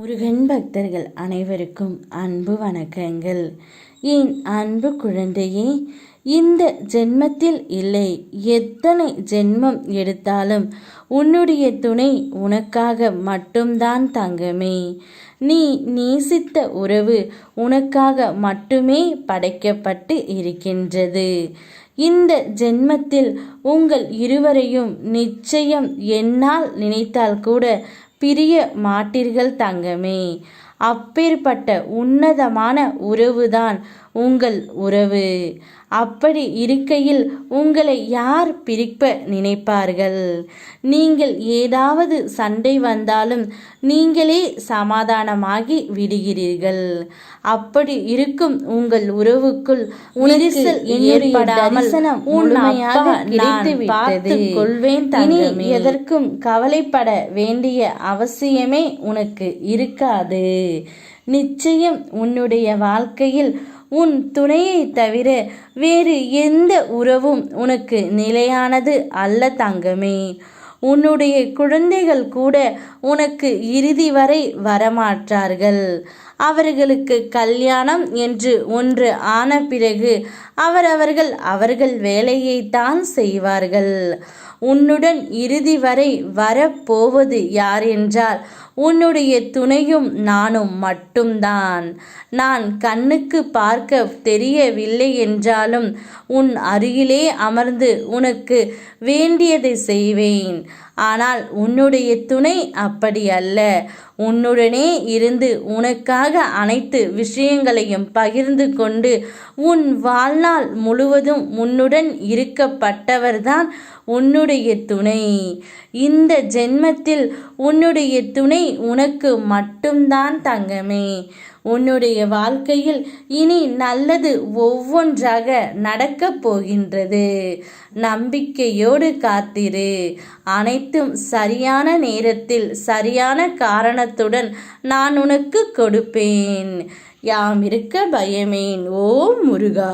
முருகன் பக்தர்கள் அனைவருக்கும் அன்பு வணக்கங்கள். என் அன்பு குழந்தையே, இந்த ஜென்மத்தில் இல்லை, எத்தனை ஜென்மம் எடுத்தாலும் உன்னுடைய துணை உனக்காக மட்டும்தான் தங்கமே. நீ நேசித்த உறவு உனக்காக மட்டுமே படைக்கப்பட்டு இருக்கின்றது. இந்த ஜென்மத்தில் உங்கள் இருவரையும் நிச்சயம் என்னால் நினைத்தால் கூட பிரிய மாட்டீர்கள் தங்கமே. அப்பேற்பட்ட உன்னதமான உறவுதான் உங்கள் உறவு. அப்படி இருக்கையில் உங்களை யார் பிரிக்க நினைப்பார்கள்? நீங்கள் ஏதாவது சண்டை வந்தாலும் நீங்களே சமாதானமாகி விடுகிறீர்கள். அப்படி இருக்கும் உங்கள் உறவுக்குள் நெரிசல் ஏற்படாமல் உண்மையாக கிடைத்து கொள்வேன் தங்கமே. எதற்கும் கவலைப்பட வேண்டிய அவசியமே உனக்கு இருக்காது. நிச்சயம் உன்னுடைய வாழ்க்கையில் உன் துணையை தவிர வேறு எந்த உறவும் உனக்கு நிலையானது அல்ல தங்கமே. உன்னுடைய குழந்தைகள் கூட உனக்கு இறுதி வரை வரமாட்டார்கள். அவர்களுக்கு கல்யாணம் என்று ஒன்று ஆன பிறகு அவர்கள் வேலையைத்தான் செய்வார்கள். உன்னுடன் இறுதி வரை வரப்போவது யார் என்றால் உன்னுடைய துணையும் நானும் மட்டும்தான். நான் கண்ணுக்கு பார்க்க தெரியவில்லை என்றாலும் உன் அருகிலே அமர்ந்து உனக்கு வேண்டியதை செய்வேன். ஆனால் உன்னுடைய துணை அப்படி அல்ல. உன்னுடனே இருந்து உனக்காக அனைத்து விஷயங்களையும் பகிர்ந்து கொண்டு உன் வாழ்நாள் முழுவதும் உன்னுடன் இருக்கப்பட்டவர்தான் உன்னுடைய துணை. இந்த ஜென்மத்தில் உன்னுடைய துணை உனக்கு மட்டும்தான் தங்கமே. உன்னுடைய வாழ்க்கையில் இனி நல்லது ஒவ்வொன்றாக நடக்கப் போகின்றது. நம்பிக்கையோடு காத்திரு. அனைத்தும் சரியான நேரத்தில் சரியான காரணத்துடன் நான் உனக்கு கொடுப்பேன். யாம் இருக்க பயமேன். ஓ முருகா.